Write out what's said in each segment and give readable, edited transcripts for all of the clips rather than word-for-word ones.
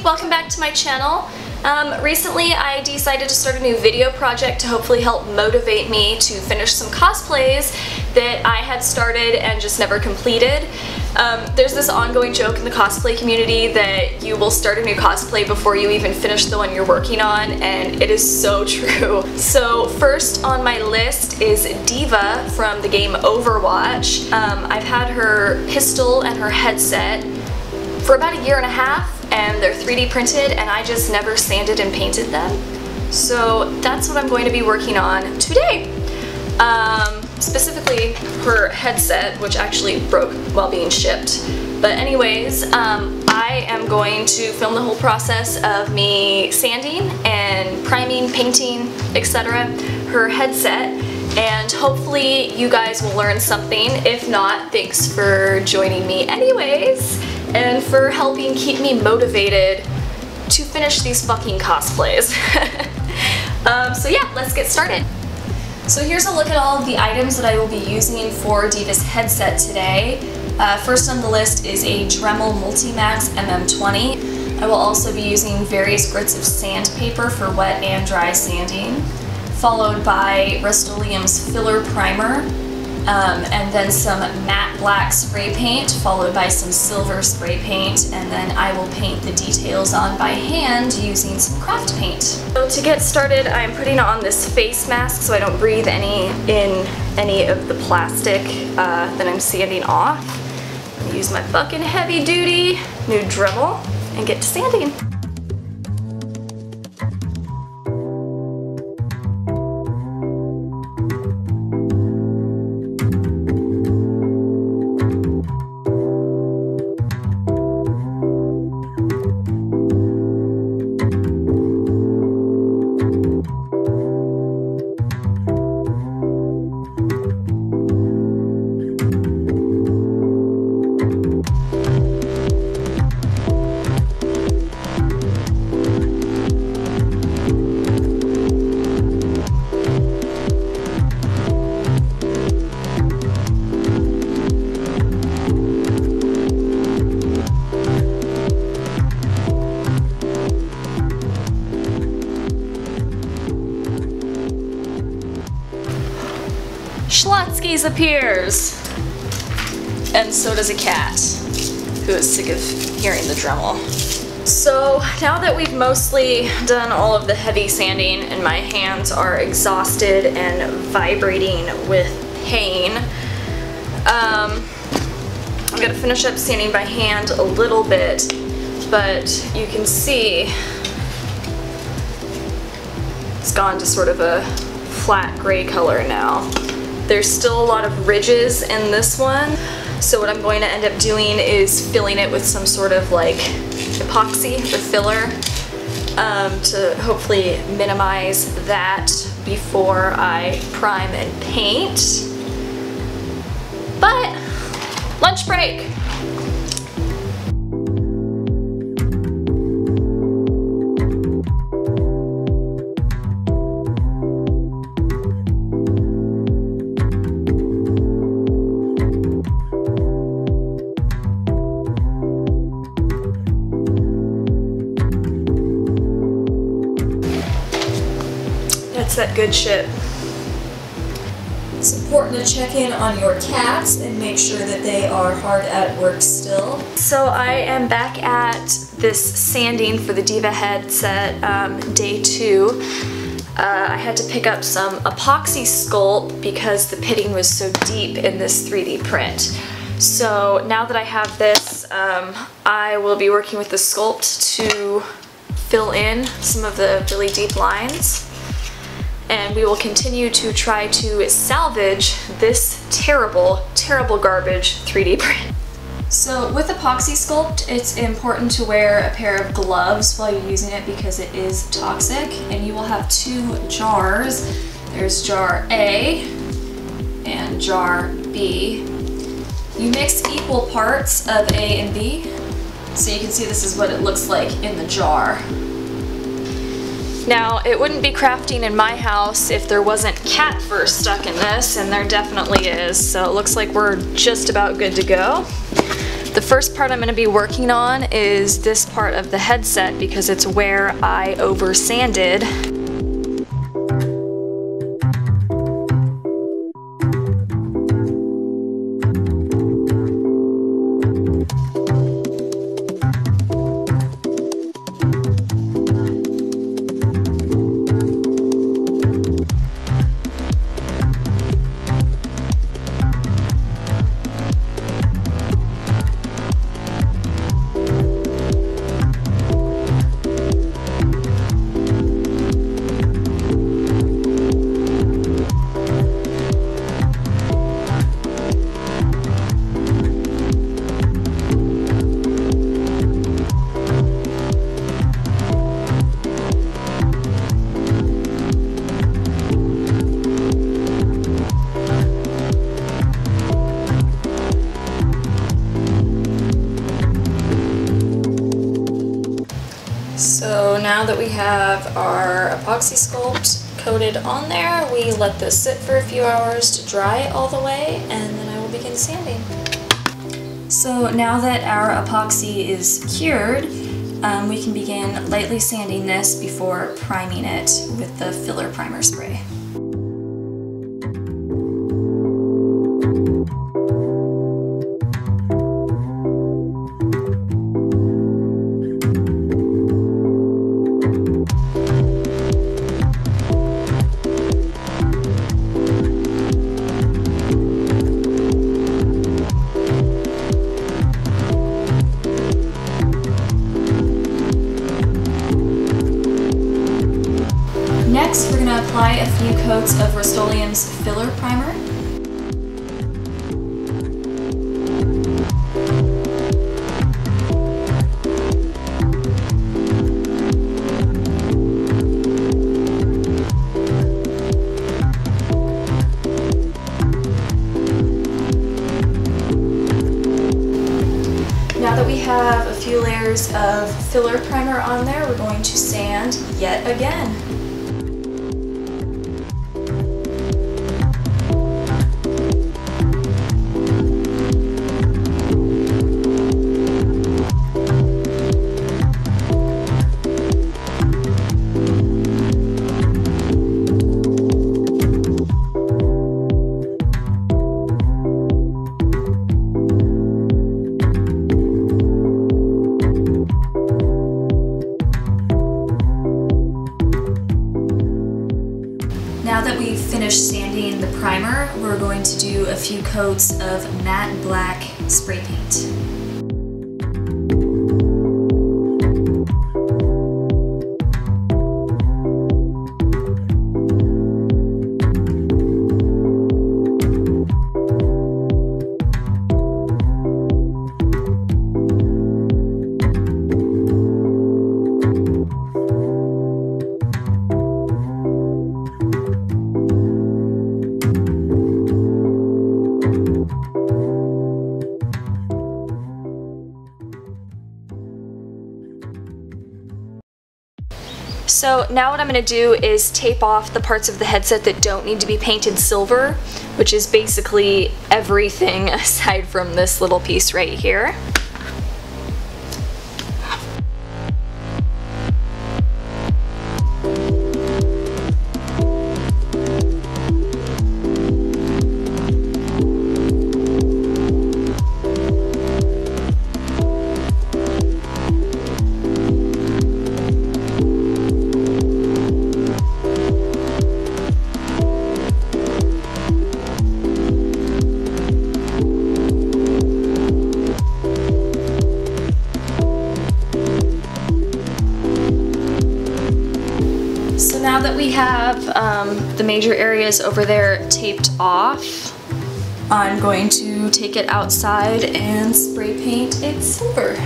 welcome back to my channel. Recently I decided to start a new video project to hopefully help motivate me to finish some cosplays that I had started and just never completed. There's this ongoing joke in the cosplay community that you will start a new cosplay before you even finish the one you're working on, and it is so true. So first on my list is D.VA from the game Overwatch. I've had her pistol and her headset for about a year and a half, and they're 3D printed and I just never sanded and painted them. So that's what I'm going to be working on today. Specifically her headset, which actually broke while being shipped. But anyways, I am going to film the whole process of me sanding and priming, painting, etc. her headset, and hopefully you guys will learn something. If not, thanks for joining me anyways, and for helping keep me motivated to finish these fucking cosplays. So yeah, let's get started. So here's a look at all of the items that I will be using for D.VA's headset today. First on the list is a Dremel Multimax MM20. I will also be using various grits of sandpaper for wet and dry sanding, followed by Rust-Oleum's filler primer, and then some matte black spray paint, followed by some silver spray paint, and then I will paint the details on by hand using some craft paint. So to get started, I'm putting on this face mask so I don't breathe in any of the plastic that I'm sanding off. I'm gonna use my fucking heavy duty new Dremel and get to sanding. Schlotsky's appears! And so does a cat, who is sick of hearing the Dremel. So now that we've mostly done all of the heavy sanding and my hands are exhausted and vibrating with pain, I'm gonna finish up sanding by hand a little bit, but you can see it's gone to sort of a flat gray color now. There's still a lot of ridges in this one, so what I'm going to end up doing is filling it with some sort of like epoxy or filler to hopefully minimize that before I prime and paint. But lunch break! That's that good shit. It's important to check in on your cats and make sure that they are hard at work still. So I am back at this sanding for the D.VA headset, day 2. I had to pick up some epoxy sculpt because the pitting was so deep in this 3D print. So now that I have this, I will be working with the sculpt to fill in some of the really deep lines. And we will continue to try to salvage this terrible, terrible garbage 3D print. So with epoxy sculpt, it's important to wear a pair of gloves while you're using it because it is toxic, and you will have 2 jars. There's jar A and jar B. You mix equal parts of A and B, so you can see this is what it looks like in the jar. Now, it wouldn't be crafting in my house if there wasn't cat fur stuck in this, and there definitely is, so it looks like we're just about good to go. The first part I'm going to be working on is this part of the headset because it's where I over sanded. So now that we have our epoxy sculpt coated on there, we let this sit for a few hours to dry all the way, and then I will begin sanding. So now that our epoxy is cured, we can begin lightly sanding this before priming it with the filler primer spray. Next, we're going to apply a few coats of Rust-Oleum's filler primer. Now that we have a few layers of filler primer on there, we're going to sand yet again. Now that we've finished sanding the primer, we're going to do a few coats of matte black spray paint. So now what I'm going to do is tape off the parts of the headset that don't need to be painted silver, which is basically everything aside from this little piece right here. So now that we have the major areas over there taped off, I'm going to take it outside and spray paint it silver.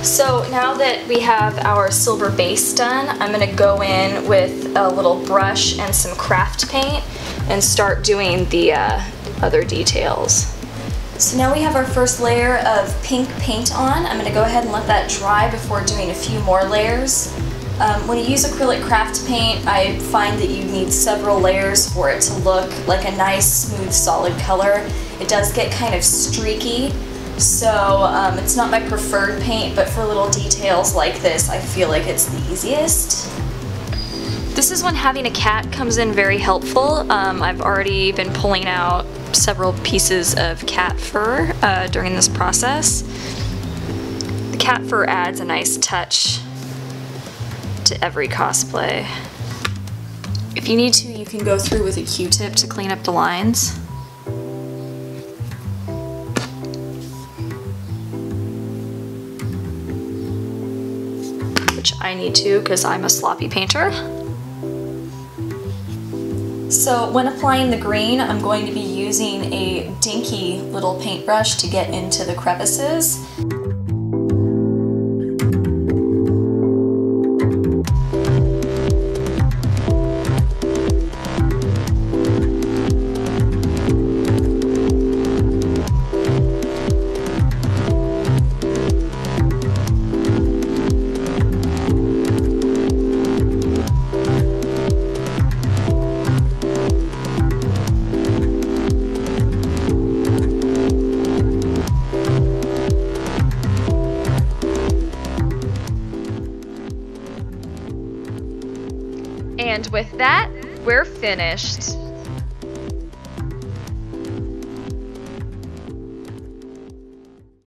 So now that we have our silver base done, I'm going to go in with a little brush and some craft paint and start doing the other details. So now we have our first layer of pink paint on. I'm going to go ahead and let that dry before doing a few more layers. When you use acrylic craft paint, I find that you need several layers for it to look like a nice, smooth, solid color. It does get kind of streaky, So it's not my preferred paint, but for little details like this, I feel like it's the easiest. This is when having a cat comes in very helpful. I've already been pulling out several pieces of cat fur during this process. The cat fur adds a nice touch to every cosplay. If you need to, you can go through with a Q-tip to clean up the lines. Which I need to because I'm a sloppy painter. So when applying the green, I'm going to be using a dinky little paintbrush to get into the crevices. And with that, we're finished.